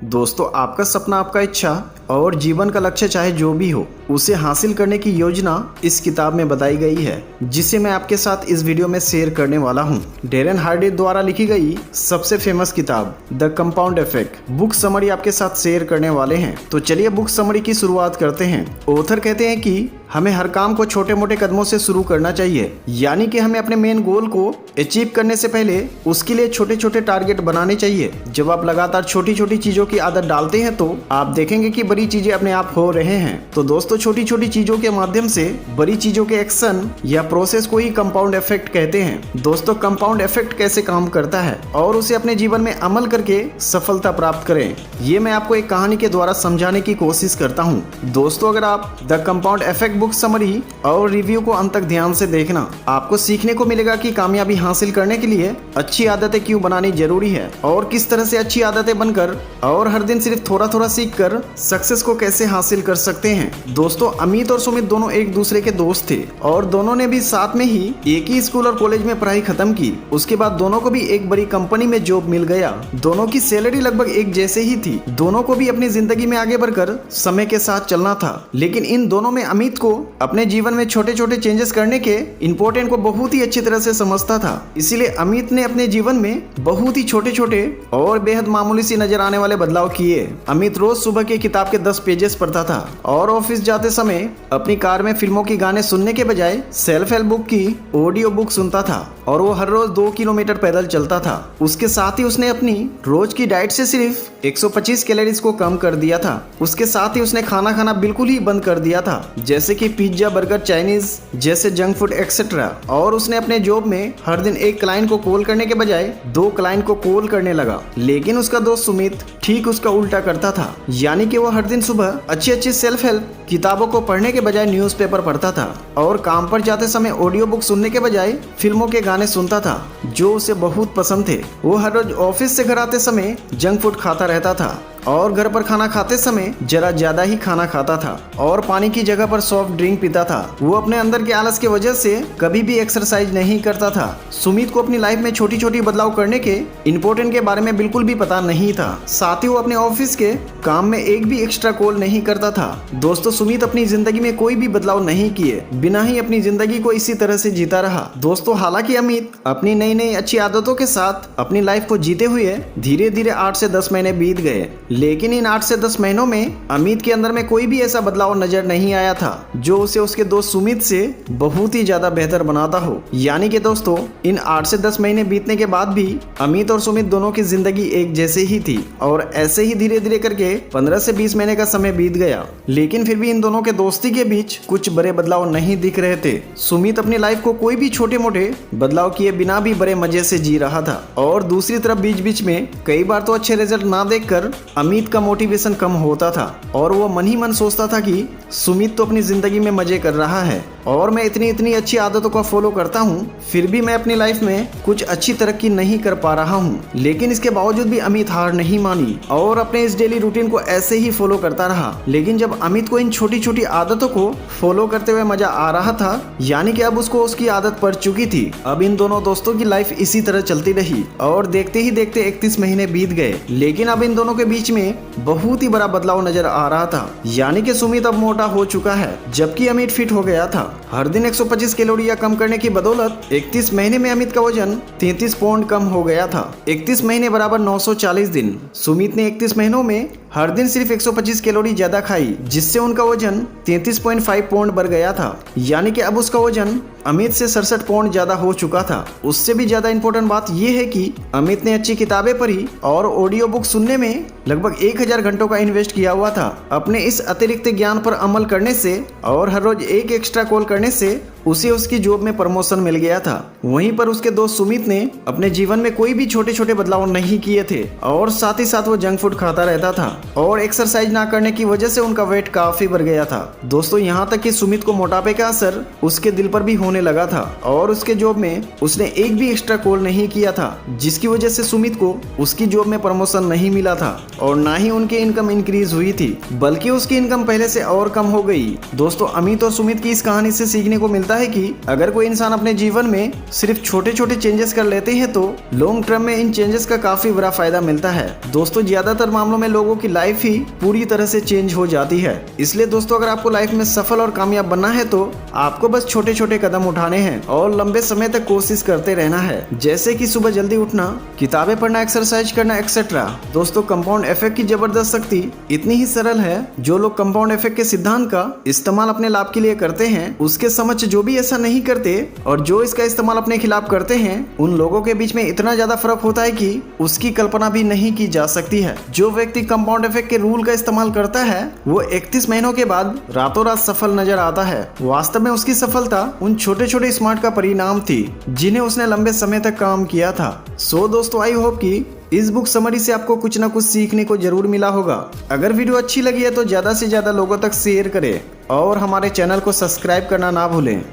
दोस्तों, आपका सपना, आपका इच्छा और जीवन का लक्ष्य चाहे जो भी हो, उसे हासिल करने की योजना इस किताब में बताई गई है, जिसे मैं आपके साथ इस वीडियो में शेयर करने वाला हूं। डेरेन हार्डी द्वारा लिखी गई सबसे फेमस किताब the compound effect book summary आपके साथ शेयर करने वाले हैं। तो चलिए बुक समरी की शुरुआत करते हैं। ऑथर कहते हैं कि हमें हर काम को छोटे मोटे कदमों से शुरू करना चाहिए, यानी कि हमें अपने मेन गोल को अचीव करने से पहले उसके लिए छोटे छोटे टारगेट बनाने चाहिए। जब आप लगातार छोटी छोटी चीजों की आदत डालते हैं तो आप देखेंगे कि बड़ी चीजें अपने आप हो रहे हैं। तो दोस्तों, छोटी छोटी चीजों के माध्यम से बड़ी चीजों के एक्शन या प्रोसेस को ही कंपाउंड इफेक्ट कहते हैं। दोस्तों, कंपाउंड इफेक्ट कैसे काम करता है और उसे अपने जीवन में अमल करके सफलता प्राप्त करें, ये मैं आपको एक कहानी के द्वारा समझाने की कोशिश करता हूँ। दोस्तों, अगर आप the compound effect book summary और रिव्यू को अंत तक ध्यान से देखना, आपको सीखने को मिलेगा कि कामयाबी हासिल करने के लिए अच्छी आदतें क्यों बनानी जरूरी है और किस तरह से अच्छी आदतें बनकर और हर दिन सिर्फ थोड़ा थोड़ा सीख कर सक्सेस को कैसे हासिल कर सकते हैं। दोस्तों, अमित और सुमित दोनों एक दूसरे के दोस्त थे और दोनों ने भी साथ में ही एक ही स्कूल और कॉलेज में पढ़ाई खत्म की। उसके बाद दोनों को भी एक बड़ी कंपनी में जॉब मिल गया। दोनों की सैलरी लगभग एक जैसे ही थी। दोनों को भी अपनी जिंदगी में आगे बढ़कर समय के साथ चलना था, लेकिन इन दोनों में अमित को अपने जीवन में छोटे छोटे चेंजेस करने के इम्पोर्टेंट को बहुत ही अच्छी तरह से समझता था। इसीलिए अमित ने अपने जीवन में बहुत ही छोटे छोटे और बेहद मामूली सी नजर आने वाले बदलाव किए। अमित रोज सुबह के किताब के 10 पेजेस पढ़ता था और ऑफिस जाते समय अपनी कार में फिल्मों के गाने सुनने के बजाय सेल्फ हेल्प बुक की ऑडियो बुक सुनता था और वो हर रोज 2 किलोमीटर पैदल चलता था। उसके साथ ही उसने अपनी रोज की डाइट से सिर्फ 125 कैलोरीज को कम कर दिया था। उसके साथ ही उसने खाना खाना बिल्कुल ही बंद कर दिया था, जैसे कि पिज्जा, बर्गर, चाइनीज जैसे जंक फूड एक्सेट्रा। और उसने अपने जॉब में हर दिन एक क्लाइंट को कॉल करने के बजाय 2 क्लाइंट को कॉल करने लगा। लेकिन उसका दोस्त सुमित ठीक उसका उल्टा करता था, यानी कि वो हर दिन सुबह अच्छी अच्छी सेल्फ हेल्प किताबों को पढ़ने के बजाय न्यूज़पेपर पढ़ता था और काम पर जाते समय ऑडियो बुक सुनने के बजाय फिल्मों के गाने सुनता था जो उसे बहुत पसंद थे। वो हर रोज ऑफिस से घर आते समय जंक फूड खाता रहता था और घर पर खाना खाते समय जरा ज्यादा ही खाना खाता था और पानी की जगह पर सॉफ्ट ड्रिंक पीता था। वो अपने अंदर के आलस की वजह से कभी भी एक्सरसाइज नहीं करता था। सुमित को अपनी लाइफ में छोटी छोटी बदलाव करने के इम्पोर्टेंट के बारे में बिल्कुल भी पता नहीं था। साथ ही वो अपने ऑफिस के काम में एक भी एक्स्ट्रा कॉल नहीं करता था। दोस्तों, सुमित अपनी जिंदगी में कोई भी बदलाव नहीं किए बिना ही अपनी जिंदगी को इसी तरह से जीता रहा। दोस्तों, हालांकि अमित अपनी नई नई अच्छी आदतों के साथ अपनी लाइफ को जीते हुए धीरे धीरे 8 से 10 महीने बीत गए, लेकिन इन 8 से 10 महीनों में अमित के अंदर में कोई भी ऐसा बदलाव नजर नहीं आया था जो उसे उसके दोस्त सुमित से बहुत ही ज्यादा बेहतर बनाता हो। यानी कि दोस्तों, इन 8 से 10 महीने बीतने के बाद भी अमित और सुमित दोनों की जिंदगी एक जैसे ही थी और ऐसे ही धीरे धीरे करके 15 से 20 महीने का समय बीत गया, लेकिन फिर भी इन दोनों के दोस्ती के बीच कुछ बड़े बदलाव नहीं दिख रहे थे। सुमित अपनी लाइफ को कोई भी छोटे मोटे बदलाव किए बिना भी बड़े मजे से जी रहा था और दूसरी तरफ बीच बीच में कई बार तो अच्छे रिजल्ट ना देखकर अमित का मोटिवेशन कम होता था और वो मन ही मन सोचता था कि सुमित तो अपनी जिंदगी में मजे कर रहा है और मैं इतनी अच्छी आदतों को फॉलो करता हूँ, फिर भी मैं अपनी लाइफ में कुछ अच्छी तरक्की नहीं कर पा रहा हूँ। लेकिन इसके बावजूद भी अमित हार नहीं मानी और अपने इस डेली रूटीन को ऐसे ही फॉलो करता रहा। लेकिन जब अमित को इन छोटी छोटी आदतों को फॉलो करते हुए मजा आ रहा था, यानी कि अब उसको उसकी आदत पड़ चुकी थी, अब इन दोनों दोस्तों की लाइफ इसी तरह चलती रही और देखते ही देखते 31 महीने बीत गए। लेकिन अब इन दोनों के बीच में बहुत ही बड़ा बदलाव नजर आ रहा था, यानी कि सुमित अब मोटा हो चुका है जबकि अमित फिट हो गया था। हर दिन 125 कैलोरी कम करने की बदौलत 31 महीने में अमित का वजन 33 पाउंड कम हो गया था। 31 महीने बराबर 940 दिन। सुमित ने 31 महीनों में हर दिन सिर्फ 125 कैलोरी ज्यादा खाई, जिससे उनका वजन 33.5 पाउंड बढ़ गया था। यानी कि अब उसका वजन अमित से 67 पाउंड ज्यादा हो चुका था। उससे भी ज्यादा इंपॉर्टेंट बात यह है कि अमित ने अच्छी किताबें पढ़ी और ऑडियो बुक सुनने में लगभग 1000 घंटों का इन्वेस्ट किया हुआ था। अपने इस अतिरिक्त ज्ञान पर अमल करने से और हर रोज एक एक्स्ट्रा कॉल करने से उसे उसकी जॉब में प्रमोशन मिल गया था। वहीं पर उसके दोस्त सुमित ने अपने जीवन में कोई भी छोटे छोटे बदलाव नहीं किए थे और साथ ही साथ वो जंक फूड खाता रहता था और एक्सरसाइज ना करने की वजह से उनका वेट काफी बढ़ गया था। दोस्तों, यहाँ तक कि सुमित को मोटापे का असर उसके दिल पर भी होने लगा था और उसके जॉब में उसने एक भी एक्स्ट्रा कॉल नहीं किया था, जिसकी वजह से सुमित को उसकी जॉब में प्रमोशन नहीं मिला था और ना ही उनकी इनकम इंक्रीज हुई थी, बल्कि उसकी इनकम पहले से और कम हो गई। दोस्तों, अमित और सुमित की इस कहानी से सीखने को मिलता होता है कि अगर कोई इंसान अपने जीवन में सिर्फ छोटे छोटे चेंजेस कर लेते हैं तो लॉन्ग टर्म में इन चेंजेस का काफी बड़ा फायदा मिलता है। दोस्तों, ज्यादातर मामलों में लोगों की लाइफ ही पूरी तरह से चेंज हो जाती है। इसलिए दोस्तों, अगर आपको लाइफ में सफल और कामयाब बनना है तो आपको बस छोटे छोटे कदम उठाने हैं और लंबे समय तक कोशिश करते रहना है, जैसे कि सुबह जल्दी उठना, किताबें पढ़ना, एक्सरसाइज करना एक्सेट्रा। दोस्तों, कंपाउंड इफेक्ट की जबरदस्त शक्ति इतनी ही सरल है। जो लोग कंपाउंड इफेक्ट के सिद्धांत का इस्तेमाल अपने लाभ के लिए करते हैं, उसके समक्ष जो भी ऐसा नहीं करते और जो इसका इस्तेमाल अपने खिलाफ करते हैं, उन लोगों के बीच में इतना ज्यादा फर्क होता है कि उसकी कल्पना भी नहीं की जा सकती है। जो व्यक्ति कंपाउंड इफेक्ट के रूल का इस्तेमाल करता है वो 31 महीनों के बाद रातों रात सफल नजर आता है। वास्तव में उसकी सफलता उन छोटे छोटे स्मार्ट का परिणाम थी जिन्हें उसने लंबे समय तक काम किया था। सो दोस्तों, आई होप कि इस बुक समरी से आपको कुछ ना कुछ सीखने को जरूर मिला होगा। अगर वीडियो अच्छी लगी है तो ज्यादा से ज्यादा लोगों तक शेयर करें और हमारे चैनल को सब्सक्राइब करना ना भूलें।